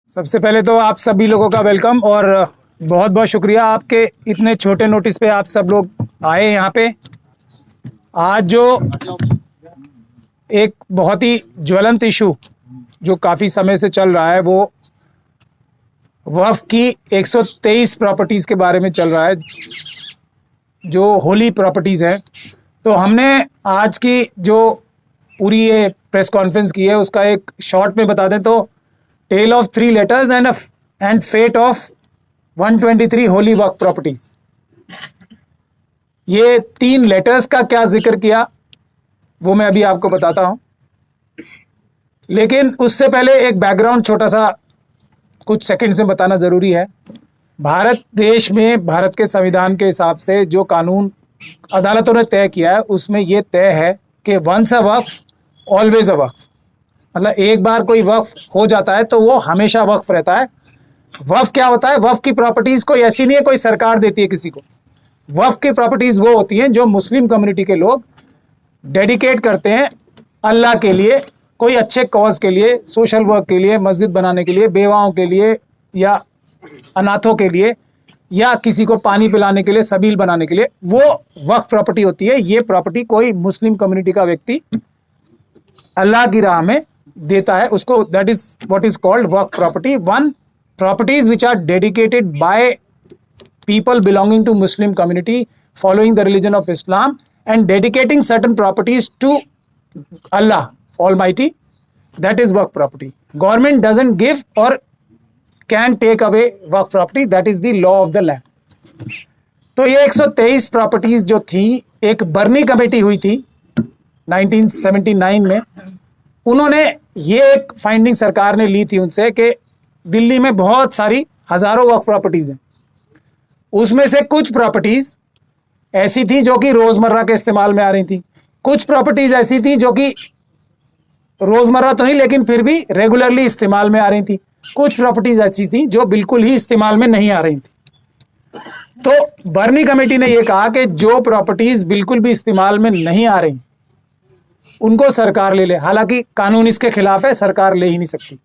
सबसे पहले तो आप सभी लोगों का वेलकम और बहुत बहुत शुक्रिया आपके इतने छोटे नोटिस पे आप सब लोग आए यहाँ पे। आज जो एक बहुत ही ज्वलंत इशू जो काफ़ी समय से चल रहा है वो वक्फ की 123 प्रॉपर्टीज़ के बारे में चल रहा है जो होली प्रॉपर्टीज़ हैं। तो हमने आज की जो पूरी ये प्रेस कॉन्फ्रेंस की है उसका एक शॉर्ट में बता दें तो tale of 3 letters and fate of 123 holy Waqf properties. ये 3 लेटर्स का क्या जिक्र किया वो मैं अभी आपको बताता हूं, लेकिन उससे पहले एक बैकग्राउंड छोटा सा कुछ सेकंड्स में बताना ज़रूरी है। भारत देश में भारत के संविधान के हिसाब से जो कानून अदालतों ने तय किया है उसमें ये तय है कि once a Waqf always a वक्फ, मतलब एक बार कोई वक्फ हो जाता है तो वो हमेशा वक्फ रहता है। वक्फ क्या होता है? वक्फ की प्रॉपर्टीज़ कोई ऐसी नहीं है कोई सरकार देती है किसी को। वक्फ की प्रॉपर्टीज़ वो होती हैं जो मुस्लिम कम्युनिटी के लोग डेडिकेट करते हैं अल्लाह के लिए, कोई अच्छे कॉज के लिए, सोशल वर्क के लिए, मस्जिद बनाने के लिए, बेवाओं के लिए या अनाथों के लिए या किसी को पानी पिलाने के लिए, सबील बनाने के लिए, वो वक्फ प्रॉपर्टी होती है। ये प्रॉपर्टी कोई मुस्लिम कम्युनिटी का व्यक्ति अल्लाह की राह में देता है उसको, that is what is called waqf property. One properties which are dedicated by people belonging to Muslim community following the religion of Islam and dedicating certain properties to Allah almighty, that is waqf property. Government doesn't give और can take away waqf property, that is the law of the land. तो ये 123 properties जो थी, एक बर्नी committee हुई थी 1979 में, उन्होंने ये एक फाइंडिंग सरकार ने ली थी उनसे कि दिल्ली में बहुत सारी हजारों वक्फ प्रॉपर्टीज हैं। उसमें से कुछ प्रॉपर्टीज ऐसी थी जो कि रोजमर्रा के इस्तेमाल में आ रही थी, कुछ प्रॉपर्टीज ऐसी थी जो कि रोजमर्रा तो नहीं लेकिन फिर भी रेगुलरली इस्तेमाल में आ रही थी, कुछ प्रॉपर्टीज ऐसी थी जो बिल्कुल ही इस्तेमाल में नहीं आ रही थी। तो बर्नी कमेटी ने यह कहा कि जो प्रॉपर्टीज बिल्कुल भी इस्तेमाल में नहीं आ रही उनको सरकार ले ले, हालांकि कानून इसके खिलाफ है, सरकार ले ही नहीं सकती।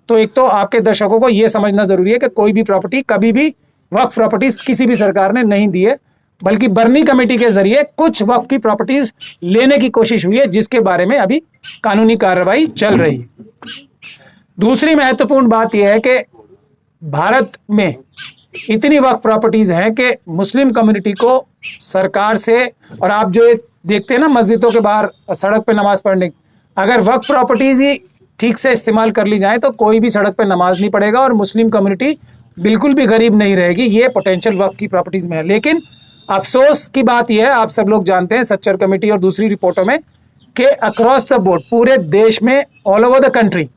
तो एक तो आपके दर्शकों को यह समझना जरूरी है कि कोई भी प्रॉपर्टी कभी भी वक्फ प्रॉपर्टीज किसी भी सरकार ने नहीं दी है, बल्कि बर्नी कमेटी के जरिए कुछ वक्फ की प्रॉपर्टीज लेने की कोशिश हुई है जिसके बारे में अभी कानूनी कार्रवाई चल रही है। दूसरी महत्वपूर्ण बात यह है कि भारत में इतनी वक्फ प्रॉपर्टीज हैं कि मुस्लिम कम्युनिटी को सरकार से, और आप जो देखते हैं ना मस्जिदों के बाहर सड़क पे नमाज पढ़ने, अगर वक्फ प्रॉपर्टीज ही ठीक से इस्तेमाल कर ली जाए तो कोई भी सड़क पे नमाज नहीं पढ़ेगा और मुस्लिम कम्युनिटी बिल्कुल भी गरीब नहीं रहेगी। ये पोटेंशियल वक्फ की प्रॉपर्टीज में है। लेकिन अफसोस की बात यह है, आप सब लोग जानते हैं सच्चर कमेटी और दूसरी रिपोर्टों में, कि अक्रॉस द बोर्ड पूरे देश में ऑल ओवर द कंट्री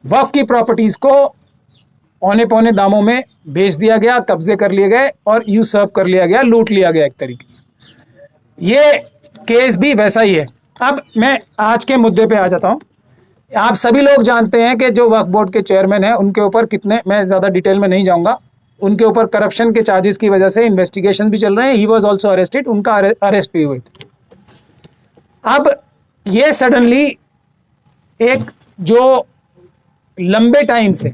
वक्फ की प्रॉपर्टीज को औने पौने दामों में बेच दिया गया, कब्जे कर लिए गए और यूसर्व कर लिया गया, लूट लिया गया एक तरीके से। ये केस भी वैसा ही है। अब मैं आज के मुद्दे पे आ जाता हूँ। आप सभी लोग जानते हैं कि जो वक्फ बोर्ड के चेयरमैन हैं उनके ऊपर कितने, मैं ज़्यादा डिटेल में नहीं जाऊँगा, उनके ऊपर करप्शन के चार्जेस की वजह से इन्वेस्टिगेशन भी चल रहे हैं। ही वॉज ऑल्सो अरेस्टेड, उनका अरेस्ट भी हुए थे। अब ये सडनली एक जो लंबे टाइम से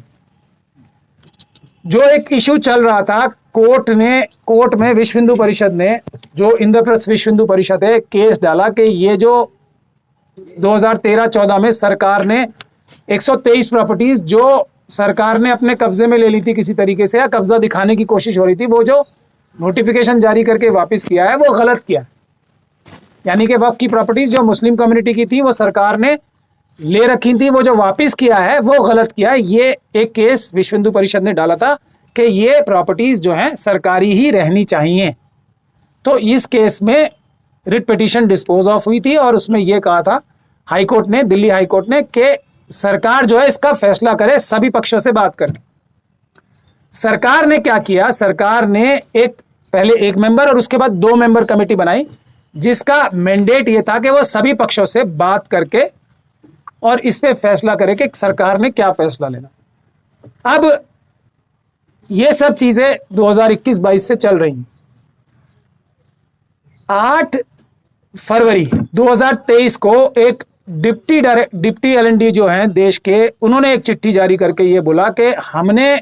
जो एक इशू चल रहा था, कोर्ट में विश्व हिंदू परिषद ने, जो इंद्रप्रस्थ विश्व हिंदू परिषद है, केस डाला कि ये जो 2013-14 में सरकार ने 123 प्रॉपर्टीज जो सरकार ने अपने कब्जे में ले ली थी किसी तरीके से, या कब्जा दिखाने की कोशिश हो रही थी, वो जो नोटिफिकेशन जारी करके वापस किया है वो गलत किया। यानी कि वक्फ की प्रॉपर्टीज जो मुस्लिम कम्युनिटी की थी वो सरकार ने ले रखी थी, वो जो वापस किया है वो गलत किया है। ये एक केस विश्व हिंदू परिषद ने डाला था कि ये प्रॉपर्टीज जो हैं सरकारी ही रहनी चाहिए। तो इस केस में रिट पिटीशन डिस्पोज ऑफ हुई थी और उसमें यह कहा था हाई कोर्ट ने, दिल्ली हाई कोर्ट ने, कि सरकार जो है इसका फैसला करे सभी पक्षों से बात करके। सरकार ने क्या किया, सरकार ने पहले एक मेंबर और उसके बाद 2 मेंबर कमेटी बनाई जिसका मैंडेट ये था कि वो सभी पक्षों से बात करके और इस पे फैसला करे कि सरकार ने क्या फैसला लेना। अब ये सब चीजें 2021-22 से चल रही हैं। 8 फरवरी 2023 को एक डिप्टी एलएनडी जो हैं देश के, उन्होंने एक चिट्ठी जारी करके ये बोला कि हमने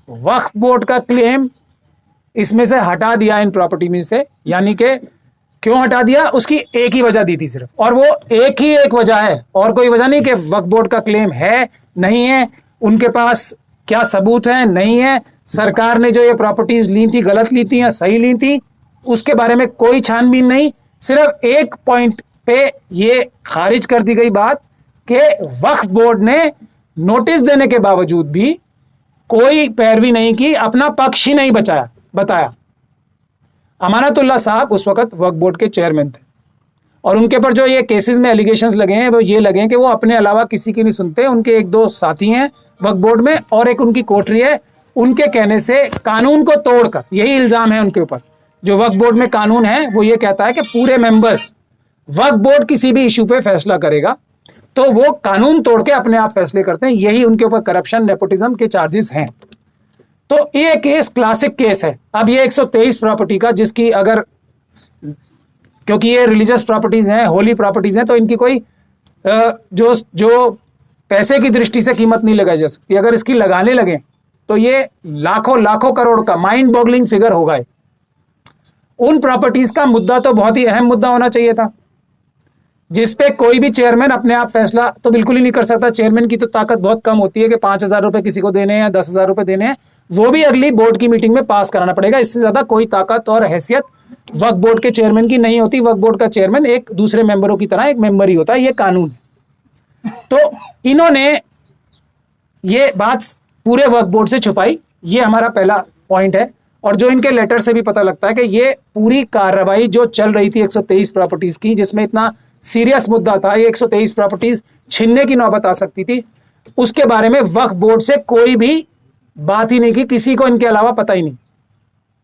वक्फ बोर्ड का क्लेम इसमें से हटा दिया इन प्रॉपर्टी में से। यानी कि क्यों हटा दिया, उसकी एक ही वजह दी थी सिर्फ, और वो एक वजह है और कोई वजह नहीं कि वक्फ बोर्ड का क्लेम है नहीं है, उनके पास क्या सबूत है नहीं है, सरकार ने जो ये प्रॉपर्टीज ली थी गलत ली थी या सही ली थी, उसके बारे में कोई छानबीन नहीं। सिर्फ एक पॉइंट पे ये खारिज कर दी गई बात कि वक्फ बोर्ड ने नोटिस देने के बावजूद भी कोई पैरवी नहीं की, अपना पक्ष ही नहीं बताया। अमानतुल्लाह साहब उस वक्त वक्फ बोर्ड के चेयरमैन थे और उनके पर जो ये केसेस में एलिगेशंस लगे हैं वो ये लगे हैं कि वो अपने अलावा किसी की नहीं सुनते। उनके 1-2 साथी हैं वक्फ बोर्ड में और एक उनकी कोठरी है, उनके कहने से कानून को तोड़कर, यही इल्जाम है उनके ऊपर। जो वक्फ बोर्ड में कानून है वो ये कहता है कि पूरे मेंबर्स, वक्फ बोर्ड किसी भी इशू पे फैसला करेगा तो वो कानून तोड़ के अपने आप फैसले करते हैं। यही उनके ऊपर करप्शन नेपोटिज्म के चार्जेस हैं। तो ये केस क्लासिक केस है। अब ये 123 प्रॉपर्टी का, जिसकी अगर, क्योंकि ये रिलीजियस प्रॉपर्टीज हैं, होली प्रॉपर्टीज हैं, तो इनकी कोई जो पैसे की दृष्टि से कीमत नहीं लगाई जा सकती। अगर इसकी लगाने लगे तो ये लाखों करोड़ का माइंड बॉगलिंग फिगर होगा। उन प्रॉपर्टीज का मुद्दा तो बहुत ही अहम मुद्दा होना चाहिए था, जिसपे कोई भी चेयरमैन अपने आप फैसला तो बिल्कुल ही नहीं कर सकता। चेयरमैन की तो ताकत बहुत कम होती है कि 5,000 रुपए किसी को देने हैं या 10,000 रुपए देने हैं, वो भी अगली बोर्ड की मीटिंग में पास कराना पड़ेगा। इससे ज्यादा कोई ताकत और हैसियत वक्फ बोर्ड के चेयरमैन की नहीं होती। वक्फ बोर्ड का चेयरमैन एक दूसरे मेंबरों की तरह एक मेंबर ही होता है, ये कानून है। तो इन्होंने ये बात पूरे वक्फ बोर्ड से छुपाई, ये हमारा पहला पॉइंट है। और जो इनके लेटर से भी पता लगता है कि ये पूरी कार्रवाई जो चल रही थी 123 प्रॉपर्टीज की, जिसमें इतना सीरियस मुद्दा था, ये 123 प्रॉपर्टीज छीनने की नौबत आ सकती थी, उसके बारे में वक्फ बोर्ड से कोई भी बात ही नहीं की, किसी को इनके अलावा पता ही नहीं।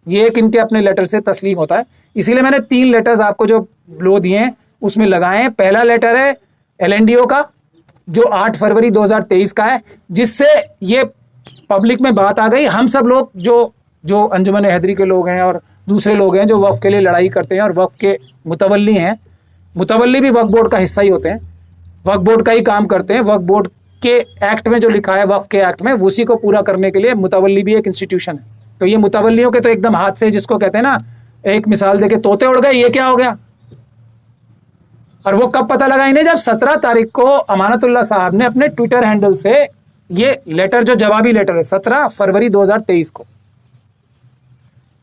ये एक इनके अपने लेटर से तस्लीम होता है। इसीलिए मैंने 3 लेटर्स आपको जो लो दिए हैं उसमें लगाए हैं। पहला लेटर है एलएनडीओ का जो 8 फरवरी 2023 का है, जिससे ये पब्लिक में बात आ गई। हम सब लोग जो अंजुमन हैदरी के लोग हैं और दूसरे लोग हैं जो वक्फ के लिए लड़ाई करते हैं और वक्फ के मुतवल्ली हैं, मुतवल्ली भी वक्फ बोर्ड का हिस्सा ही होते हैं, वक्फ बोर्ड का ही काम करते हैं। वक्फ बोर्ड के एक्ट में जो लिखा है, वक्फ के एक्ट में, उसी को पूरा करने के लिए मुतवल्ली भी एक इंस्टीट्यूशन है। तो ये मुतवल्लियों के तो एकदम हाथ से, जिसको कहते हैं ना, एक मिसाल देके तोते उड़ गए, ये क्या हो गया। और वो कब पता लगा इन्हें, जब 17 तारीख को अमानतुल्लाह साहब ने अपने ट्विटर हैंडल से ये लेटर, जो जवाबी लेटर है, 17 फरवरी 2023 को,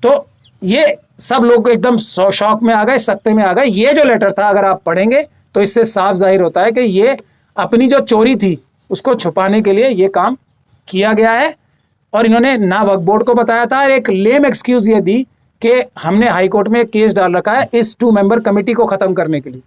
तो ये सब लोग एकदम शौक में आ गए, सकते में आ गए। ये जो लेटर था अगर आप पढ़ेंगे तो इससे साफ जाहिर होता है कि ये अपनी जो चोरी थी उसको छुपाने के लिए ये काम किया गया है। और इन्होंने ना वक्फ बोर्ड को बताया था, और एक लेम एक्सक्यूज ये दी कि हमने हाई कोर्ट में केस डाल रखा है इस 2 मेंबर कमेटी को खत्म करने के लिए।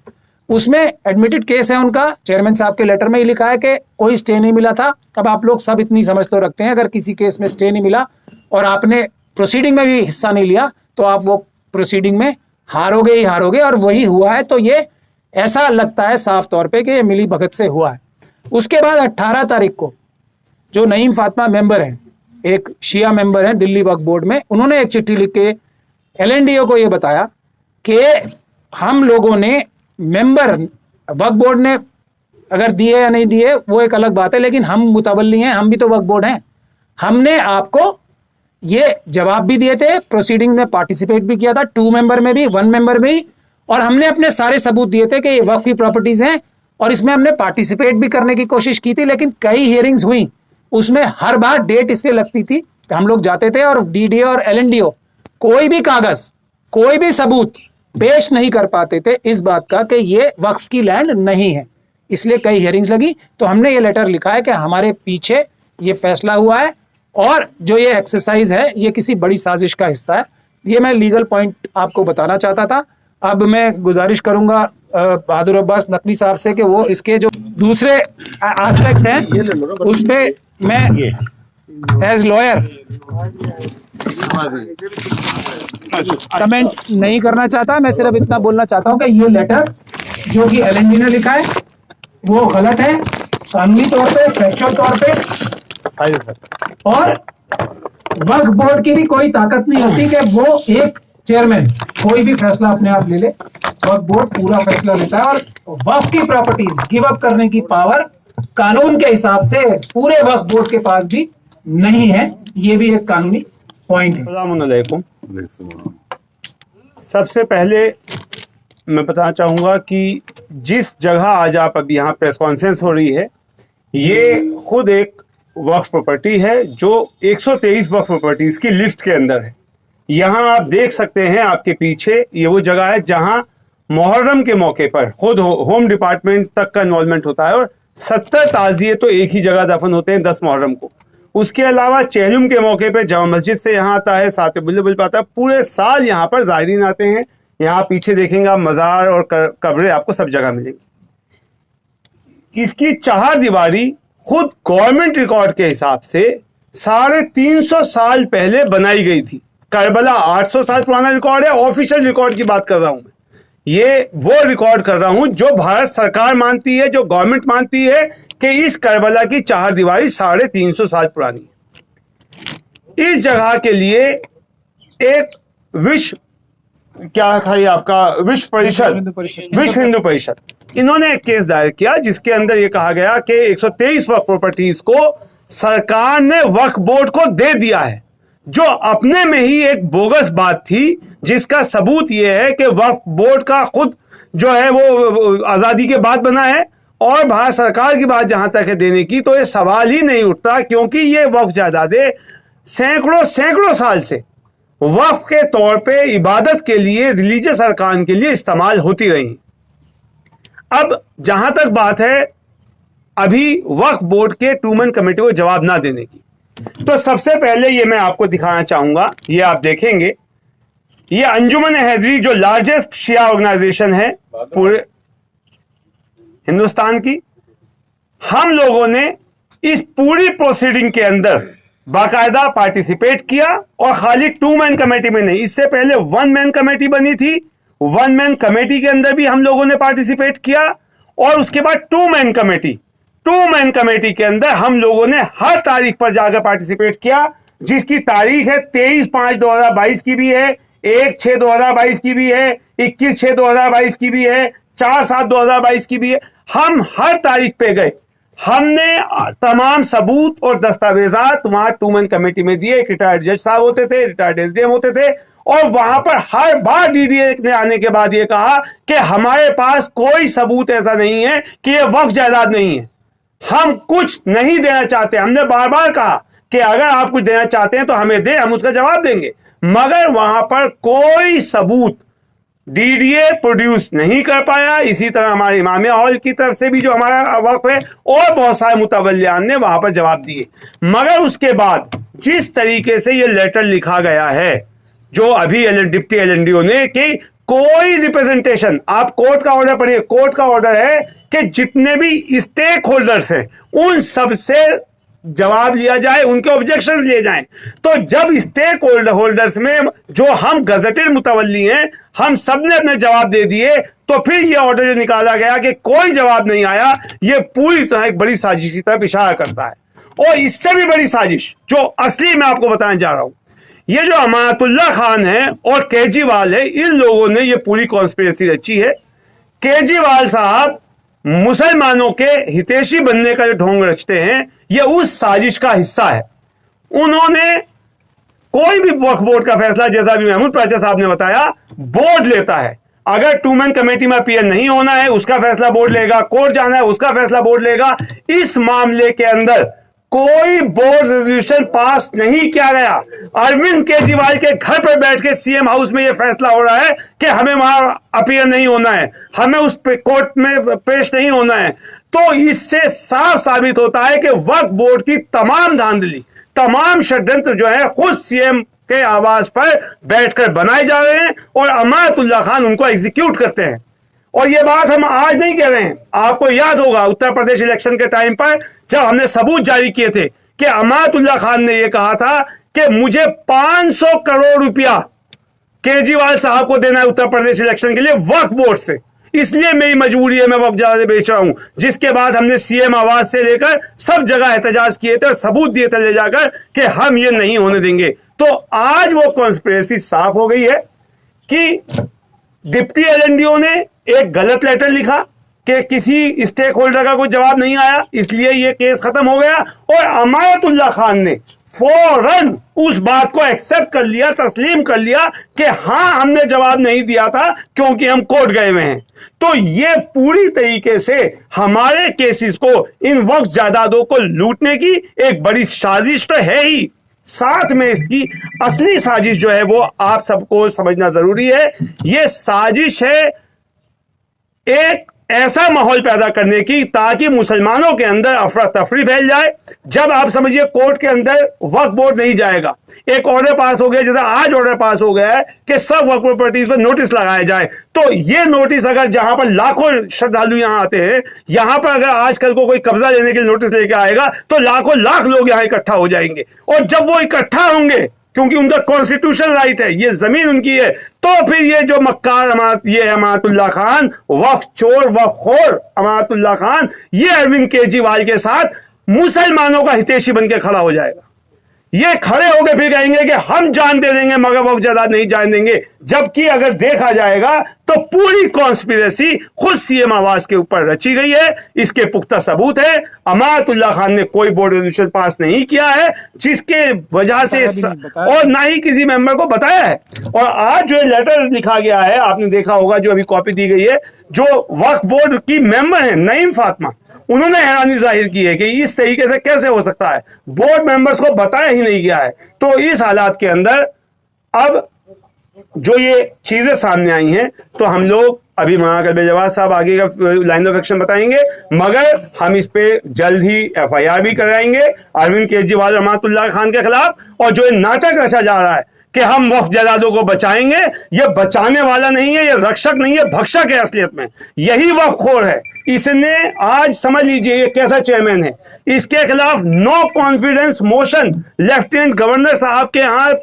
उसमें एडमिटेड केस है उनका, चेयरमैन साहब के लेटर में ही लिखा है कि कोई स्टे नहीं मिला था। अब आप लोग सब इतनी समझ तो रखते हैं, अगर किसी केस में स्टे नहीं मिला और आपने प्रोसीडिंग में भी हिस्सा नहीं लिया तो आप वो प्रोसीडिंग में हारोगे ही हारोगे, और वही हुआ है। तो ये ऐसा लगता है साफ तौर पे कि ये मिली भगत से हुआ है। उसके बाद 18 तारीख को जो नईम फातिमा मेंबर हैं, एक शिया मेंबर हैं दिल्ली वक्फ बोर्ड में, उन्होंने एक चिट्ठी लिख के एलएनडीओ को ये बताया कि हम लोगों ने मेंबर, वक्फ बोर्ड ने अगर दिए या नहीं दिए वो एक अलग बात है, लेकिन हम मुतवल्ली हैं, हम भी तो वक्फ बोर्ड हैं, हमने आपको ये जवाब भी दिए थे, प्रोसीडिंग में पार्टिसिपेट भी किया था, 2 मेंबर में भी, 1 मेंबर में भी, और हमने अपने सारे सबूत दिए थे कि ये वक्फ की प्रॉपर्टीज हैं और इसमें हमने पार्टिसिपेट भी करने की कोशिश की थी। लेकिन कई हियरिंग्स हुई, उसमें हर बार डेट इसलिए लगती थी कि हम लोग जाते थे और डीडीओ और एलएनडीओ कोई भी कागज, कोई भी सबूत पेश नहीं कर पाते थे इस बात का कि ये वक्फ की लैंड नहीं है। इसलिए कई हियरिंग्स लगी। तो हमने ये लेटर लिखा है कि हमारे पीछे ये फैसला हुआ है और जो ये एक्सरसाइज है ये किसी बड़ी साजिश का हिस्सा है। ये मैं लीगल पॉइंट आपको बताना चाहता था। अब मैं गुजारिश करूंगा बहादुर अब्बास नकवी साहब से कि वो इसके जो दूसरे एस्पेक्ट्स हैं उस पे मैं एज लॉयर कमेंट नहीं करना चाहता। मैं सिर्फ इतना बोलना चाहता हूं कि ये लेटर जो कि एलएनडी ने लिखा है वो गलत है कानूनी तौर पे, फैक्चुअल तौर पे। और वक्फ बोर्ड की भी कोई ताकत नहीं होती कि वो एक चेयरमैन कोई भी फैसला अपने आप ले ले। वक्फ बोर्ड पूरा फैसला लेता है और वक्फ की प्रॉपर्टीज गिव अप करने की पावर कानून के हिसाब से पूरे वक्फ बोर्ड के पास भी नहीं है। ये भी एक कानूनी पॉइंट है। अस्सलामुअलैकुम। सबसे पहले मैं बताना चाहूँगा कि जिस जगह आज आप अभी यहाँ प्रेस कॉन्फ्रेंस हो रही है, ये खुद एक वक्फ प्रॉपर्टी है जो 123 वक्फ प्रॉपर्टीज़ की लिस्ट के अंदर है। यहाँ आप देख सकते हैं आपके पीछे, ये वो जगह है जहाँ मुहर्रम के मौके पर खुद होम डिपार्टमेंट तक का इन्वॉल्वमेंट होता है और 70 ताज़िए तो एक ही जगह दफन होते हैं 10 मुहर्रम को। उसके अलावा चेहलुम के मौके पे जामा मस्जिद से यहाँ आता है, साथ बुल पाता है। पूरे साल यहाँ पर ज़ायरीन आते हैं। यहाँ पीछे देखेंगे आप मज़ार और कब्रें आपको सब जगह मिलेंगी। इसकी 4 दीवारी खुद गवर्नमेंट रिकॉर्ड के हिसाब से 350 साल पहले बनाई गई थी। करबला 800 साल पुराना रिकॉर्ड है, ऑफिशियल रिकॉर्ड की बात कर रहा हूँ मैं। ये वो रिकॉर्ड कर रहा हूँ जो भारत सरकार मानती है, जो गवर्नमेंट मानती है कि इस करबला की 4 दीवारी 350 साल पुरानी है। इस जगह के लिए एक विश्व हिंदू परिषद इन्होंने एक केस दायर किया जिसके अंदर ये कहा गया कि 123 वक्फ प्रॉपर्टीज को सरकार ने वक्फ बोर्ड को दे दिया है, जो अपने में ही एक बोगस बात थी, जिसका सबूत यह है कि वक्फ बोर्ड का खुद जो है वो आज़ादी के बाद बना है। और भारत सरकार की बात जहां तक है देने की, तो ये सवाल ही नहीं उठता, क्योंकि ये वक्फ जायदादें सैकड़ों साल से वक्फ के तौर पे इबादत के लिए, रिलीजियस अरकान के लिए इस्तेमाल होती रही। अब जहां तक बात है अभी वक्फ बोर्ड के ट्रूमन कमेटी को जवाब ना देने की, तो सबसे पहले ये मैं आपको दिखाना चाहूंगा। ये आप देखेंगे, ये अंजुमन हैदरी जो लार्जेस्ट शिया ऑर्गेनाइजेशन है पूरे हिंदुस्तान की, हम लोगों ने इस पूरी प्रोसीडिंग के अंदर बाकायदा पार्टिसिपेट किया। और खाली 2 मैन कमेटी में नहीं, इससे पहले 1 मैन कमेटी बनी थी। 1 मैन कमेटी के अंदर भी हम लोगों ने पार्टिसिपेट किया। और उसके बाद 2 मैन कमेटी के अंदर हम लोगों ने हर तारीख पर जाकर पार्टिसिपेट किया, जिसकी तारीख है 23/5/2022 की भी है, 1/6/2022 की भी है, 21/6/2022 की भी है, 4/7/2022 की भी है। हम हर तारीख पे गए, हमने तमाम सबूत और दस्तावेजात वहां 2 मैन कमेटी में दिए। एक रिटायर्ड जज साहब होते थे, रिटायर्ड एसडीएम होते थे, और वहां पर हर बार डीडीए ने आने के बाद ये कहा कि हमारे पास कोई सबूत ऐसा नहीं है कि ये वक्फ जायदाद नहीं है, हम कुछ नहीं देना चाहते। हमने बार बार कहा कि अगर आप कुछ देना चाहते हैं तो हमें दें, हम उसका जवाब देंगे, मगर वहां पर कोई सबूत डीडीए प्रोड्यूस नहीं कर पाया। इसी तरह हमारे इमामिया हॉल की तरफ से भी जो हमारा वक्फ है, और बहुत सारे मुतवल्लियान ने वहां पर जवाब दिए। मगर उसके बाद जिस तरीके से ये लेटर लिखा गया है, जो अभी डिप्टी एलएनडीओ ने, कि कोई रिप्रेजेंटेशन, आप कोर्ट का ऑर्डर पढ़िए, कोर्ट का ऑर्डर है कि जितने भी स्टेक होल्डर्स हैं उन सब से जवाब लिया जाए, उनके ऑब्जेक्शंस लिए जाएं। तो जब स्टेक होल्डर्स में जो हम गजटेड मुतवल्ली हैं, हम सब ने अपने जवाब दे दिए, तो फिर ये ऑर्डर जो निकाला गया कि कोई जवाब नहीं आया, ये पूरी तरह एक बड़ी साजिश की तरफ इशारा करता है। और इससे भी बड़ी साजिश जो असली मैं आपको बताने जा रहा हूं, ये जो अमानतुल्लाह खान है और केजरीवाल है, इन लोगों ने ये पूरी कॉन्स्पिरेसी रची है। केजरीवाल साहब मुसलमानों के हितैषी बनने का जो ढोंग रचते हैं, ये उस साजिश का हिस्सा है। उन्होंने कोई भी वक्फ बोर्ड का फैसला, जैसा भी महमूद प्राचा साहब ने बताया, बोर्ड लेता है। अगर 2 मैन कमेटी में अपीयर नहीं होना है, उसका फैसला बोर्ड लेगा, कोर्ट जाना है, उसका फैसला बोर्ड लेगा। इस मामले के अंदर कोई बोर्ड रेजोल्यूशन पास नहीं किया गया। अरविंद केजरीवाल के घर पर बैठ के सीएम हाउस में यह फैसला हो रहा है कि हमें वहां अपीयर नहीं होना है, हमें उस पे कोर्ट में पेश नहीं होना है। तो इससे साफ साबित होता है कि वक्फ बोर्ड की तमाम धांधली, तमाम षड्यंत्र जो है खुद सीएम के आवाज पर बैठकर बनाए जा रहे हैं, और अमानतुल्लाह खान उनको एग्जीक्यूट करते हैं। और ये बात हम आज नहीं कह रहे हैं, आपको याद होगा उत्तर प्रदेश इलेक्शन के टाइम पर जब हमने सबूत जारी किए थे कि अमानतुल्लाह खान ने यह कहा था कि मुझे 500 करोड़ रुपया केजरीवाल साहब को देना है उत्तर प्रदेश इलेक्शन के लिए वक्फ बोर्ड से। इसलिए मेरी मजबूरी है, मैं वक्त ज्यादा बेच रहा हूं। जिसके बाद हमने सीएम आवास से लेकर सब जगह एहतजाज किए थे और सबूत दिए थे ले जाकर कि हम ये नहीं होने देंगे। तो आज वो कॉन्स्पिरेसी साफ हो गई है कि डिप्टी एलएनडीओ ने एक गलत लेटर लिखा कि किसी स्टेक होल्डर का कोई जवाब नहीं आया, इसलिए ये केस खत्म हो गया। और अमायतुल्लाह खान ने फौरन उस बात को एक्सेप्ट कर लिया, तस्लीम कर लिया कि हाँ हमने जवाब नहीं दिया था क्योंकि हम कोर्ट गए हुए हैं। तो ये पूरी तरीके से हमारे केसेस को, इन वक्त जायदादों को लूटने की एक बड़ी साजिश तो है ही, साथ में इसकी असली साजिश जो है वो आप सबको समझना जरूरी है। ये साजिश है एक ऐसा माहौल पैदा करने की ताकि मुसलमानों के अंदर अफरा तफरी फैल जाए। जब आप समझिए कोर्ट के अंदर वक्फ बोर्ड नहीं जाएगा, एक ऑर्डर पास हो गया, जैसा आज ऑर्डर पास हो गया है कि सब वक्फ प्रॉपर्टीज पर नोटिस लगाया जाए, तो ये नोटिस अगर जहां पर लाखों श्रद्धालु यहां आते हैं, यहां पर अगर आजकल को कोई कब्जा लेने के लिए नोटिस लेके आएगा तो लाखों लाख लोग यहां इकट्ठा हो जाएंगे। और जब वो इकट्ठा होंगे, क्योंकि उनका कॉन्स्टिट्यूशनल राइट है, ये जमीन उनकी है, तो फिर ये जो मक्कार ये अमानतुल्लाह खान, वक्फ चोर वक्फ खोर अमानतुल्लाह खान, ये अरविंद केजरीवाल के साथ मुसलमानों का हितैषी बन के खड़ा हो जाएगा। ये खड़े होकर फिर कहेंगे कि हम जान दे देंगे मगर वक्फ जायदाद नहीं जान देंगे, जबकि अगर देखा जाएगा तो पूरी कॉन्स्पिरेसी खुद सीएम आवास के ऊपर रची गई है। इसके पुख्ता सबूत है। अमानतुल्लाह खान ने कोई बोर्ड रेजोल्यूशन पास नहीं किया है, जिसके वजह से और ना ही किसी मेंबर को बताया है। और आज जो लेटर लिखा गया है, आपने देखा होगा, जो अभी कॉपी दी गई है, जो वक्फ बोर्ड की मेंबर है नईम फातिमा, उन्होंने हैरानी जाहिर की है कि इस तरीके से कैसे हो सकता है, बोर्ड मेंबर्स को बताया ही नहीं गया है। तो इस हालात के अंदर अब जो ये चीजें सामने आई हैं, तो हम लोग अभी मौलाना कल्बे जवाद साहब आगे का लाइन ऑफ एक्शन बताएंगे, मगर हम इस पे जल्द ही एफआईआर भी कराएंगे अरविंद केजरीवाल और अमानतुल्लाह खान के खिलाफ। और जो ये नाटक रचा जा रहा है कि हम वक्फ जायदादों को बचाएंगे, ये बचाने वाला नहीं है, ये रक्षक नहीं है, भक्षक है असलियत में। यही वक्फ खोर है। इसने आज समझ लीजिए ये कैसा चेयरमैन है, इसके खिलाफ no confidence motion lieutenant governor साहब के यहाँ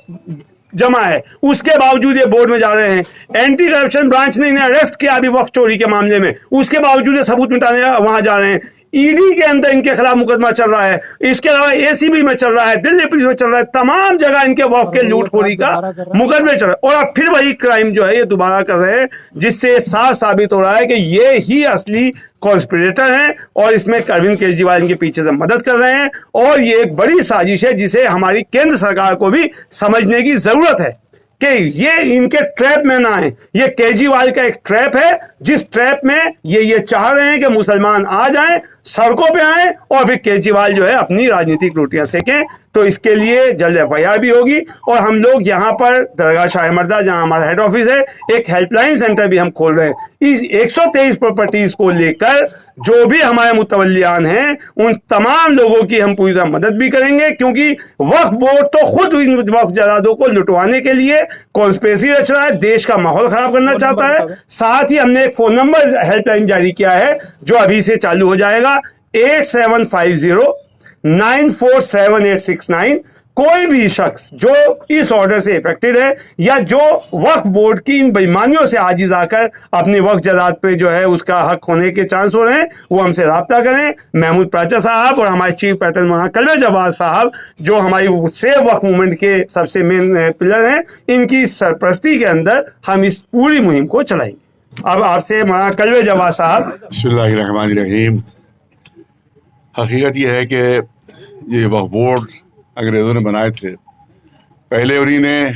जमा है, उसके बावजूद ये बोर्ड में जा रहे हैं। एंटी करप्शन ब्रांच ने इन्हें अरेस्ट किया अभी वक्फ चोरी के मामले में, उसके बावजूद ये सबूत मिटाने वहां जा रहे हैं। ईडी के अंदर इनके खिलाफ मुकदमा चल रहा है, इसके अलावा एसीबी में चल रहा है, दिल्ली पुलिस में चल रहा है, तमाम जगह इनके वक्फ के लूटखोरी का मुकदमे चल रहा है। और अब फिर वही क्राइम जो है ये दोबारा कर रहे हैं, जिससे साफ साबित हो रहा है कि ये ही असली कॉन्स्पिरेटर हैं और इसमें अरविंद केजरीवाल इनके पीछे से मदद कर रहे हैं। और ये एक बड़ी साजिश है जिसे हमारी केंद्र सरकार को भी समझने की जरूरत है कि ये इनके ट्रैप में ना आए। ये केजरीवाल का एक ट्रैप है, जिस ट्रैप में ये चाह रहे हैं कि मुसलमान आ जाएं, सड़कों पे आए और फिर केजरीवाल जो है अपनी राजनीतिक रोटियां सेकें। तो इसके लिए जल्द एफआईआर भी होगी। और हम लोग यहाँ पर दरगाह शाह मर्दा, जहाँ हमारा हेड ऑफिस है, एक हेल्पलाइन सेंटर भी हम खोल रहे हैं। इस 123 प्रॉपर्टीज को लेकर जो भी हमारे मुतवल्लियान हैं, उन तमाम लोगों की हम पूरी तरह मदद भी करेंगे, क्योंकि वक्फ बोर्ड तो खुद इन वक्फ जायदादों को लुटवाने के लिए कॉन्स्पिरेसी रच रहा है, देश का माहौल खराब करना चाहता है। साथ ही हमने एक फोन नंबर हेल्पलाइन जारी किया है जो अभी से चालू हो जाएगा, 8750947869। कोई भी शख्स जो इस ऑर्डर से इफेक्टेड है या जो वक्फ बोर्ड की इन बेईमानियों से आजिज आकर अपनी वक्फ जायदाद पे जो है उसका हक होने के चांस हो रहे हैं, वो हमसे राब्ता करें। महमूद प्राचा साहब और हमारे चीफ पैटर्न मौलाना कल्बे जवाद साहब, जो हमारी सेव वक्फ मूवमेंट के सबसे मेन पिलर हैं, इनकी सरपरस्ती के अंदर हम इस पूरी मुहिम को चलाएंगे। अब आपसे मौलाना कल्बे जवाद साहब। बिस्मिल्लाहिर्रहमानिर्रहीम। हकीकत यह है कि ये वक्फ बोर्ड अंग्रेज़ों ने बनाए थे। पहले उन्हीं ने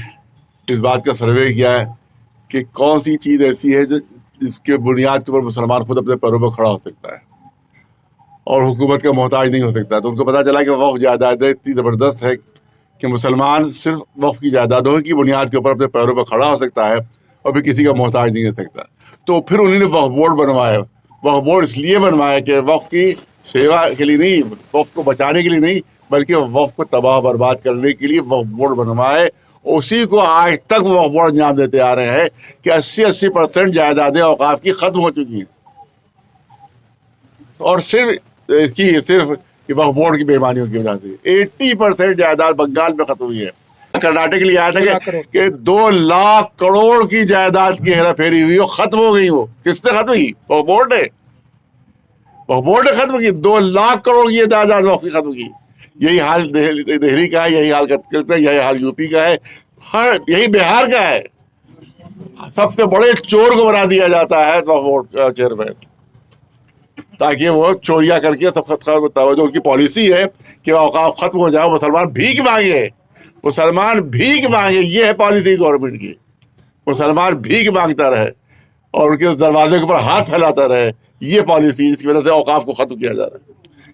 इस बात का सर्वे किया है कि कौन सी चीज़ ऐसी है जिसके बुनियाद के ऊपर मुसलमान खुद अपने पैरों पर खड़ा हो सकता है और हुकूमत का मोहताज नहीं हो सकता। तो उनको पता चला कि वक्फ जायदादें इतनी ज़बरदस्त है कि मुसलमान सिर्फ वक्फ की जायदादों की बुनियाद के ऊपर अपने पैरों पर खड़ा हो सकता है और भी किसी का मोहताज नहीं हो सकता। तो फिर उन्होंने वक्फ बोर्ड बनवाया। वक्फ बोर्ड इसलिए बनवाया कि वक्फ की सेवा के लिए नहीं, वक्फ को बचाने के लिए नहीं, बल्कि वक्फ को तबाह बर्बाद करने के लिए वक्फ बोर्ड बनवाए। उसी को आज तक वक्फ बोर्ड अंजाम देते आ रहे हैं कि 80% जायदादें औकाफ की ख़त्म हो चुकी हैं। और सिर्फ वक्फ बोर्ड की बेईमानियों की वजह से 80% जायदाद बंगाल में ख़त्म हुई है। कर्नाटक के लिए आया था 2 लाख करोड़। कि 2 लाख करोड़ की जायदाद की हेरा फेरी हुई, वो खत्म हो गई। वो किससे खत्म हुई? वो बोर्ड ने खत्म की। 2 लाख करोड़ की जायदाद वक्फ की खत्म की। यही हाल दिल्ली का है, यही हाल कलकत्ता, यही हाल यूपी का है, यही बिहार का है। सबसे बड़े चोर को बना दिया जाता है वक्फ बोर्ड चेयरमैन, ताकि वो चोरियां करके सब खत्म। जो उनकी पॉलिसी है कि औकाफ खत्म हो जाए, मुसलमान भीख मांगे। ये है पॉलिसी गवर्नमेंट की। मुसलमान भीख मांगता रहे और उनके दरवाजे के ऊपर हाथ फैलाता रहे, ये पॉलिसी, इसकी वजह से औकाफ को खत्म किया जा रहा है।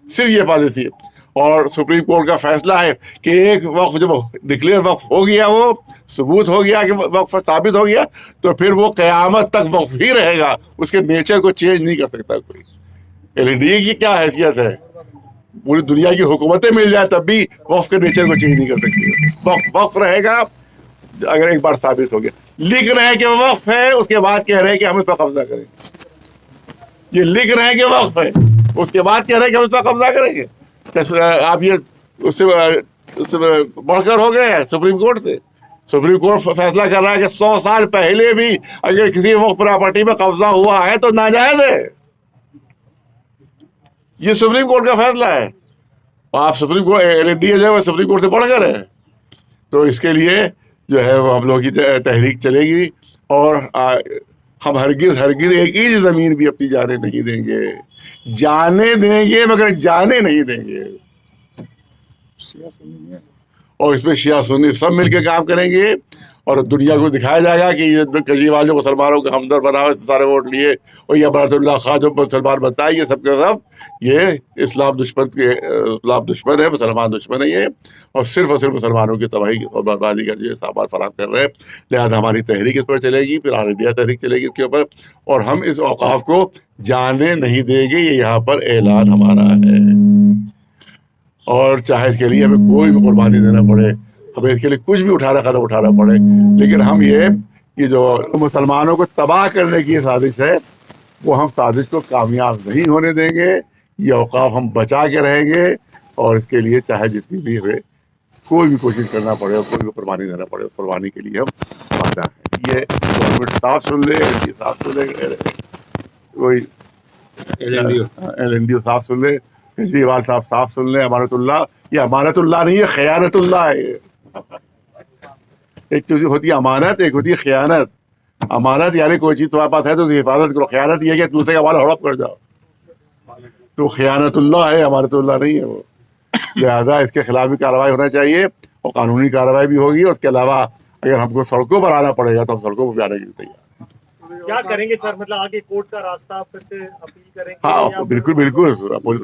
सिर्फ ये पॉलिसी है। और सुप्रीम कोर्ट का फैसला है कि एक वक्फ जब डिक्लेयर वक्फ हो गया, वो सबूत हो गया कि वक्फ साबित हो गया, तो फिर वो क़यामत तक वक्फ ही रहेगा। उसके नेचर को चेंज नहीं कर सकता कोई। LNDA की क्या हैसियत है? पूरी दुनिया की हुकूमतें मिल जाए तब भी वक्फ के नेचर को चेंज नहीं कर सकती। वक्फ रहेगा अगर एक बार साबित हो गया। लिख रहे हैं कि वक्फ है, उसके बाद कह रहे हैं कि हम इस पर कब्जा करेंगे। ये लिख रहे हैं कि वक्फ है, उसके बाद कह रहे हैं कि हम इस पर कब्जा करेंगे। आप ये उससे बढ़कर हो गए हैं सुप्रीम कोर्ट से। सुप्रीम कोर्ट फैसला कर रहा है कि 100 साल पहले भी अगर किसी वक्फ प्रॉपर्टी में कब्जा हुआ है तो नाजायज है। ये सुप्रीम कोर्ट का फैसला है। आप सुप्रीम कोर्ट, LNDA जो है सुप्रीम कोर्ट से बढ़कर है। तो इसके लिए जो है वो हम लोगों की तहरीक चलेगी और हम हरगिज एक इंच जमीन भी अपनी जाने नहीं देंगे। जाने देंगे मगर जाने नहीं देंगे। और इसमें शिया सुन्नी सब मिलकर काम करेंगे और दुनिया को दिखाया जाएगा कि ये केजरीवाल जो मुसलमानों के हमदर्द बना हुआ सारे वोट लिए, और ये बरतुल्ला खां जो मुसलमान बनता है, ये सब के सब ये इस्लाम दुश्मन है, मुसलमान दुश्मन है ये, और सिर्फ मुसलमानों की तबाही और बर्बादी का जो सामान फराहम कर रहे हैं। लिहाजा हमारी तहरीक इस पर चलेगी, फिर ऑल इंडिया तहरीक चलेगी इसके ऊपर, और हम इस औकाफ को जाने नहीं देंगे। ये यहाँ पर ऐलान हमारा है, और चाहे इसके लिए हमें कोई भी कुर्बानी देना पड़े, हमें इसके लिए कुछ भी कदम उठाना पड़े, लेकिन हम ये कि जो मुसलमानों को तबाह करने की साजिश है, वो हम साजिश को कामयाब नहीं होने देंगे। ये औकाफ हम बचा के रहेंगे, और इसके लिए चाहे जितनी भी हमें कोई भी कोशिश करना पड़े और कोई भी कुर्बानी देना पड़े, उस कुर्बानी के लिए हम वादा हैं। ये गवर्नमेंट साफ सुन ले, कोई LNDO साफ सुन ले, केजरीवाल साहब साफ सुन ले। अमानतुल्लाह, ये अमानतुल्लाह नहीं है, खयानतुल्लाह है। एक चीज होती है अमानत, एक होती है खयानत। अमानत यानी कोई चीज तुम्हारे पास है तो हिफाजत करो, खयानत ये है कि दूसरे का माल हड़प कर जाओ, तो खयानतुल्लाह है, अमानतुल्लाह नहीं है वो। लिहाजा इसके खिलाफ भी कार्रवाई होना चाहिए, और कानूनी कार्रवाई भी होगी। उसके अलावा अगर हमको सड़कों पर आना पड़ेगा तो हम सड़कों पर भी आने के लिए तैयार। क्या करेंगे सर, मतलब आगे कोर्ट का रास्ता फिर से अपील करेंगे? हाँ बिल्कुल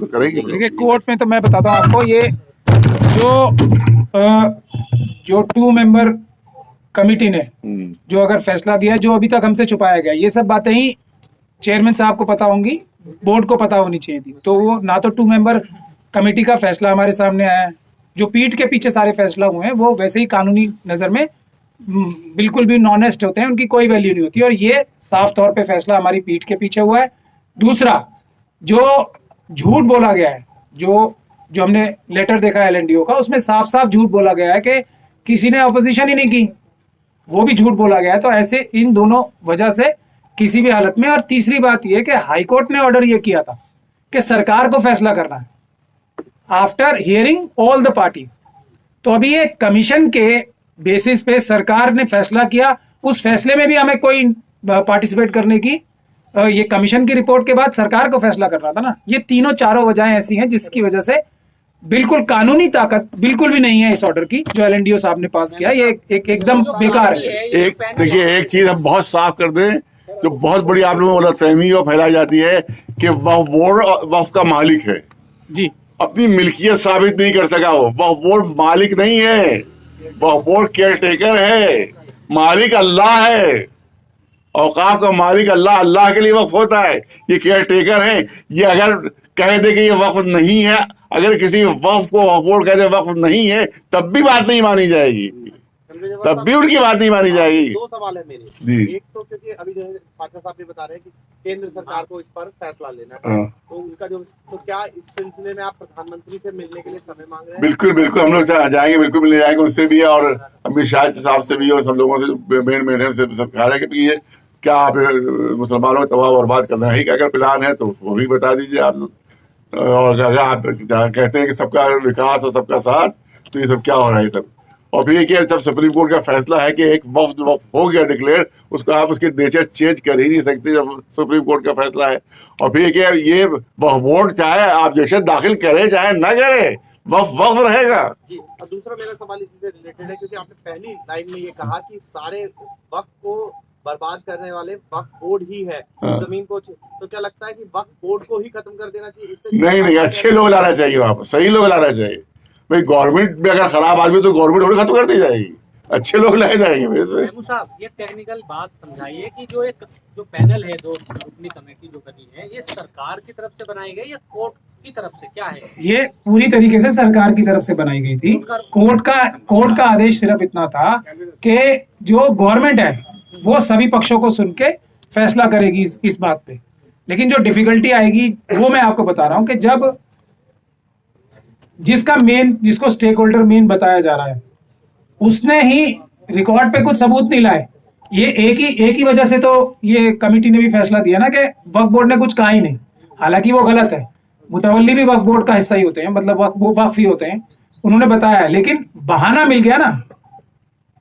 करेंगे। देखिए, कोर्ट में तो मैं बताता हूँ आपको, ये जो 2 मेंबर कमेटी ने जो अगर फैसला दिया, जो अभी तक हमसे छुपाया गया, ये सब बातें ही चेयरमैन साहब को पता होंगी, बोर्ड को पता होनी चाहिए थी। तो वो ना तो 2 मेंबर कमेटी का फैसला हमारे सामने आया है, जो पीठ के पीछे सारे फैसला हुए हैं वो वैसे ही कानूनी नज़र में बिल्कुल भी नॉनेस्ट होते हैं, उनकी कोई वैल्यू नहीं होती, और ये साफ तौर पे फैसला हमारी पीठ के पीछे हुआ है। दूसरा, जो झूठ बोला गया है, जो हमने लेटर देखा है LNDO का, उसमें साफ साफ झूठ बोला गया है कि किसी ने अपोजिशन ही नहीं की, वो भी झूठ बोला गया है। तो ऐसे इन दोनों वजह से किसी भी हालत में, और तीसरी बात यह कि हाईकोर्ट ने ऑर्डर ये किया था कि सरकार को फैसला करना है after hearing all the parties. तो अभी ये कमीशन के बेसिस पे सरकार ने फैसला किया, उस फैसले में भी हमें कोई पार्टिसिपेट करने की, ये कमीशन की रिपोर्ट के बाद सरकार को फैसला करना था ना। ये तीनों चारों वजहें ऐसी हैं जिसकी वजह से बिल्कुल कानूनी ताकत बिल्कुल भी नहीं है इस ऑर्डर की जो LNDO साहब ने पास किया। ये एकदम बेकार है। देखिए, एक चीज हम बहुत साफ कर दें, जो बहुत बड़ी आप लोगों में गलतफहमी और फैलाई जाती है कि वक्फ बोर्ड वक्फ का मालिक है जी, अपनी मिल्कियत साबित नहीं कर सका। वो वक्फ बोर्ड मालिक नहीं है, वक्फ बोर्ड केयर टेकर है। मालिक अल्लाह है, औकाफ का मालिक अल्लाह के लिए वक्फ होता है, ये केयर टेकर है। ये अगर कह दे कि ये वक्फ नहीं है, अगर किसी वक्फ को वक्फ बोर्ड कह दे वक्फ नहीं है, तब भी बात नहीं मानी जाएगी, तब भी उनकी बात नहीं मानी जाएगी। 2 सवाल है मेरे जी। एक तो क्योंकि अभी जो है पाठक साहब भी बता रहे हैं कि केंद्र सरकार को इस पर फैसला लेना है। हाँ। तो उनका जो, तो क्या इस सिलसिले में आप प्रधानमंत्री से मिलने के लिए समय मांग रहे हैं? बिल्कुल बिल्कुल, हम लोग जाएंगे, बिल्कुल मिलने जाएंगे उनसे भी और अमित शाह साहब से भी और सब लोगों से मेन से सब कहा है कि ये क्या आप मुसलमानों का तबाह बर्बाद करना है, क्या अगर प्लान है तो वो भी बता दीजिए आप। और अगर आप कहते हैं कि सबका विकास और सबका साथ, तो ये सब क्या हो रहा है ये सब। और फिर ये जब सुप्रीम कोर्ट का फैसला है कि एक वक्फ हो गया डिक्लेयर, उसको आप उसके नेचर चेंज कर ही नहीं सकते जब सुप्रीम कोर्ट का फैसला है। और फिर ये वक्फ बोर्ड चाहे आप जैसे दाखिल करे चाहे ना करे, वक्फ रहेगा। जी, और दूसरा मेरा सवाल इसी से रिलेटेड है, क्योंकि आपने पहली लाइन में ये कहा कि सारे वक्त को बर्बाद करने वाले वक्फ बोर्ड ही है। हाँ। जमीन को, तो क्या लगता है कि वक्फ बोर्ड को ही खत्म कर देना चाहिए? नहीं, अच्छे लोग लाना चाहिए वहां पर, सही लोग लाना चाहिए भाई। गवर्नमेंट में अगर खराब आदमी तो गवर्नमेंट थोड़ी खत्म कर दी जाएगी, अच्छे लोग लाए जाएंगे। महमूद साहब, ये टेक्निकल बात समझाइए कि जो पैनल है, जो अपनी कमेटी जो बनी है, ये सरकार की तरफ से बनाई गई या कोर्ट की तरफ से, क्या है? ये पूरी तरीके से सरकार की तरफ से बनाई गई थी। कोर्ट का आदेश सिर्फ इतना था कि जो गवर्नमेंट है वो सभी पक्षों को सुन के फैसला करेगी इस बात पे। लेकिन जो डिफिकल्टी आएगी वो मैं आपको बता रहा हूं कि जब जिसको स्टेक होल्डर मेन बताया जा रहा है, उसने ही रिकॉर्ड पे कुछ सबूत नहीं लाए। ये एक ही वजह से तो ये कमेटी ने भी फैसला दिया ना कि वक्फ बोर्ड ने कुछ कहा ही नहीं, हालांकि वो गलत है। मुतवल्ली भी वक्फ बोर्ड का हिस्सा ही होते हैं, मतलब वक्फ ही होते हैं। उन्होंने बताया है, लेकिन बहाना मिल गया ना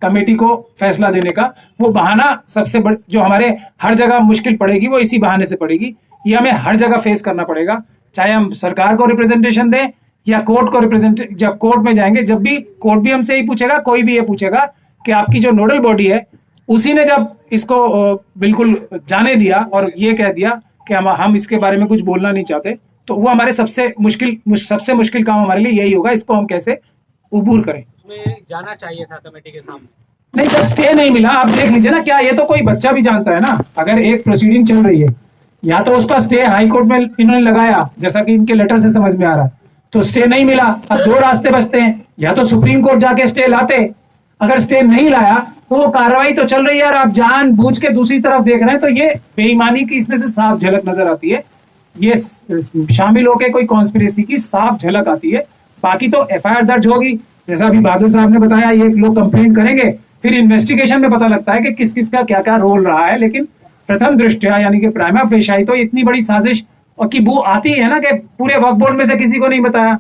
कमेटी को फैसला देने का। वो बहाना सबसे बड़ जो हमारे हर जगह मुश्किल पड़ेगी वो इसी बहाने से पड़ेगी। ये हमें हर जगह फेस करना पड़ेगा, चाहे हम सरकार को रिप्रेजेंटेशन दें या कोर्ट को जब कोर्ट में जाएंगे, जब भी कोर्ट भी हमसे ही पूछेगा, कोई भी ये पूछेगा कि आपकी जो नोडल बॉडी है, उसी ने जब इसको बिल्कुल जाने दिया और ये कह दिया कि हम इसके बारे में कुछ बोलना नहीं चाहते, तो वो हमारे सबसे मुश्किल काम हमारे लिए यही होगा, इसको हम कैसे उबूर करें। उसमें जाना चाहिए था कमेटी के सामने। नहीं, जब स्टे नहीं मिला, आप देख लीजिए ना, क्या ये तो कोई बच्चा भी जानता है ना, अगर एक प्रोसीडिंग चल रही है या तो उसका स्टे हाई कोर्ट में इन्होंने लगाया, जैसा कि इनके लेटर से समझ में आ रहा है, तो स्टे नहीं मिला। अब दो रास्ते बचते हैं, या तो सुप्रीम कोर्ट जाके स्टे लाते, अगर स्टे नहीं लाया तो वो कार्रवाई तो चल रही है और आप जानबूझ के दूसरी तरफ देख रहे हैं, तो ये बेईमानी की इसमें से साफ झलक नजर आती है। ये शामिल होकर कोई कॉन्स्पिरेसी की साफ झलक आती है। बाकी तो एफआईआर दर्ज होगी, जैसा अभी बहादुर साहब ने बताया, ये लोग कंप्लेंट करेंगे, फिर इन्वेस्टिगेशन में पता लगता है कि किस किस का क्या क्या रोल रहा है। लेकिन प्रथम दृष्टया यानी कि प्राइमा फेशियाई तो इतनी बड़ी साजिश और की बू आती है ना कि पूरे वक्फ बोर्ड में से किसी को नहीं बताया,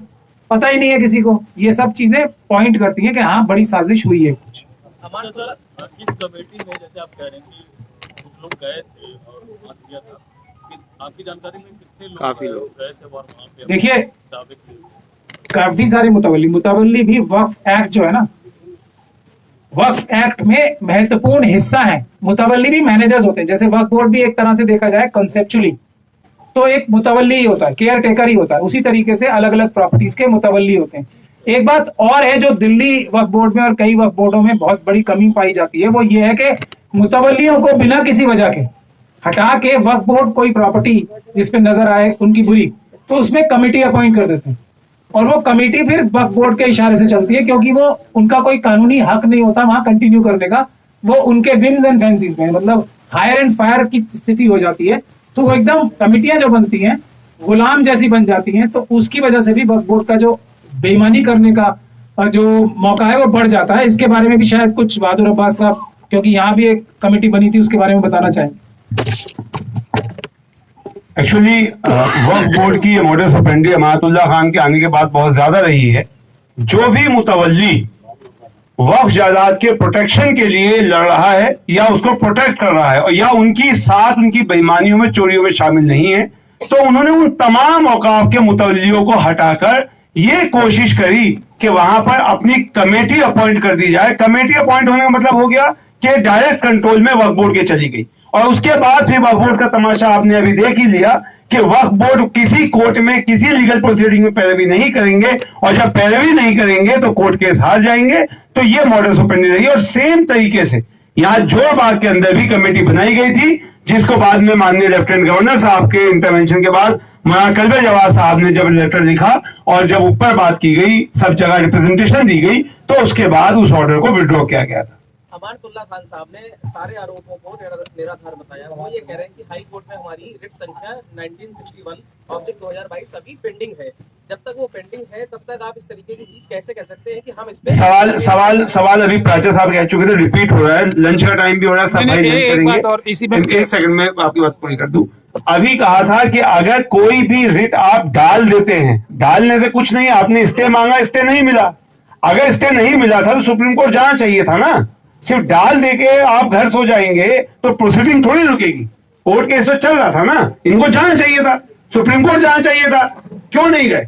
पता ही नहीं है किसी को। ये सब चीजें पॉइंट करती हैं कि हाँ, बड़ी साजिश हुई है कुछ। इस कमेटी में जैसे आप कह रहे हैं कि कुछ लोग गए थे और वहाँ किया था, आपकी जानकारी में कितने लोग काफी लोग गए थे और वहाँ पे देखिए, दावे किए? काफी सारे मुतवल्ली भी वक्फ एक्ट जो है ना, वक्फ एक्ट में महत्वपूर्ण हिस्सा है। मुतवल्ली भी मैनेजर्स होते हैं, जैसे वक्फ बोर्ड भी एक तरह से देखा जाए कॉन्सेप्चुअली तो एक मुतवल्ली ही होता है, केयर टेकर ही होता है। उसी तरीके से अलग अलग प्रॉपर्टीज के मुतवल्ली होते हैं। एक बात और है जो दिल्ली वक्फ बोर्ड में और कई वक्फ बोर्डों में बहुत बड़ी कमी पाई जाती है, वो ये है कि मुतवल्लियों को बिना किसी वजह के हटा के वक्फ बोर्ड कोई प्रॉपर्टी जिसपे नजर आए उनकी बुरी, तो उसमें कमेटी अपॉइंट कर देते हैं और वो कमेटी फिर वक्फ बोर्ड के इशारे से चलती है, क्योंकि वो उनका कोई कानूनी हक नहीं होता वहां कंटिन्यू करने का। वो उनके विम्स एंड फैंसीज में, मतलब हायर एंड फायर की स्थिति हो जाती है। तो वो एकदम कमेटियां जो बनती हैं गुलाम जैसी बन जाती हैं, तो उसकी वजह से भी वक्फ बोर्ड का जो बेईमानी करने का जो मौका है वो बढ़ जाता है। इसके बारे में भी शायद कुछ बहादुर अब्बास साहब, क्योंकि यहाँ भी एक कमेटी बनी थी, उसके बारे में बताना चाहेंगे। एक्चुअली वक्फ बोर्ड की ये मॉडस ऑपरेंडी अमानतुल्लाह खान के आने के बाद बहुत ज्यादा रही है। जो भी मुतवल्ली वक्फ जायदाद के प्रोटेक्शन के लिए लड़ रहा है या उसको प्रोटेक्ट कर रहा है और या उनकी साथ उनकी बेईमानियों में चोरियों में शामिल नहीं है, तो उन्होंने उन तमाम औकाफ के मुतवल्लियों को हटाकर ये कोशिश करी कि वहां पर अपनी कमेटी अपॉइंट कर दी जाए। कमेटी अपॉइंट होने का मतलब हो गया कि डायरेक्ट कंट्रोल में वक्फ बोर्ड के चली गई। और उसके बाद फिर वक्फ बोर्ड का तमाशा आपने अभी देख ही लिया कि वक्फ बोर्ड किसी कोर्ट में किसी लीगल प्रोसीडिंग में पैरवी नहीं करेंगे, और जब पैरवी नहीं करेंगे तो कोर्ट केस हार जाएंगे। तो ये मॉडस ऑपरेंडी रही। और सेम तरीके से यहाँ जोरबाग के अंदर भी कमेटी बनाई गई थी, जिसको बाद में माननीय लेफ्टिनेंट गवर्नर साहब के इंटरवेंशन के बाद मौलाना कल्बे जवाद साहब ने जब लेटर लिखा और जब ऊपर बात की गई, सब जगह रिप्रेजेंटेशन दी गई, तो उसके बाद उस ऑर्डर को विड्रॉ किया गया था। अमानतुल्लाह खान साहब ने सारे आरोपों को निराधार बताया। वो ये कह रहे हैं कि हाई कोर्ट में हमारी रिट संख्या 1961/2022 अभी पेंडिंग है। जब तक वो पेंडिंग है तब तक आप इस तरीके की चीज कैसे कह सकते हैं कि हम इस पे सवाल अभी प्राचा साहब कह चुके थे, रिपीट हो रहा है, लंच का टाइम भी हो रहा है, सब भाई लंच एक करेंगे। बात और इसी में एक सेकंड में आपकी बात पूरी कर दूं। अभी कहा था कि अगर कोई भी रिट आप डाल देते हैं, डालने से कुछ नहीं, आपने स्टे मांगा, स्टे नहीं मिला, अगर स्टे नहीं मिला था तो सुप्रीम कोर्ट जाना चाहिए था ना। सिर्फ डाल देके आप घर सो जाएंगे तो प्रोसीडिंग थोड़ी रुकेगी। कोर्ट केस तो चल रहा था ना, इनको जाना चाहिए था, सुप्रीम कोर्ट जाना चाहिए था, क्यों नहीं गए?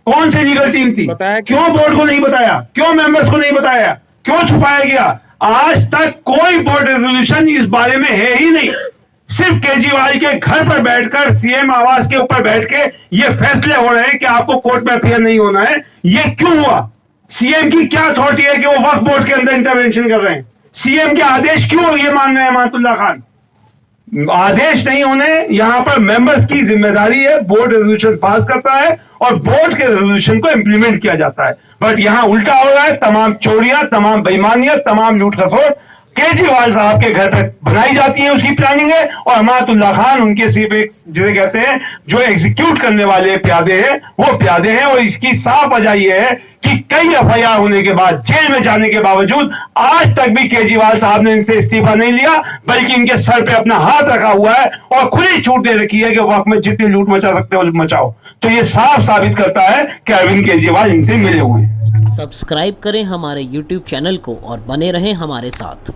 कौन सी लीगल टीम थी? क्यों बोर्ड को नहीं बताया? क्यों मेंबर्स को नहीं बताया? क्यों छुपाया गया? आज तक कोई बोर्ड रेजोल्यूशन इस बारे में है ही नहीं। सिर्फ केजरीवाल के घर पर बैठकर सीएम आवास के ऊपर बैठ के ये फैसले हो रहे हैं कि आपको कोर्ट में अपीयर नहीं होना है। ये क्यों हुआ? सीएम की क्या अथॉरिटी है कि वो वक्फ बोर्ड के अंदर इंटरवेंशन कर रहे हैं? सीएम के आदेश क्यों ये मान रहे हैं अमानतुल्लाह खान? आदेश नहीं होने, यहां पर मेंबर्स की जिम्मेदारी है, बोर्ड रेजोल्यूशन पास करता है और बोर्ड के रेजोल्यूशन को इंप्लीमेंट किया जाता है। बट यहां उल्टा हो रहा है, तमाम चोरियां, तमाम बेईमानियत, तमाम लूट खसोट केजरीवाल साहब के घर पर बनाई जाती है, उसकी प्लानिंग है, और अमानतुल्लाह खान उनके सिर्फ एक जिसे कहते हैं जो एग्जीक्यूट करने वाले प्यादे हैं, वो प्यादे हैं। और इसकी साफ वजह यह है कि कई एफआईआर होने के बाद, जेल में जाने के बावजूद आज तक भी केजरीवाल साहब ने इनसे इस्तीफा नहीं लिया, बल्कि इनके सर पे अपना हाथ रखा हुआ है और खुली छूट दे रखी है कि वक्त में जितनी लूट मचा सकते हो मचाओ। तो ये साफ साबित करता है कि अरविंद केजरीवाल इनसे मिले हुए हैं। सब्सक्राइब करें हमारे YouTube चैनल को और बने रहें हमारे साथ।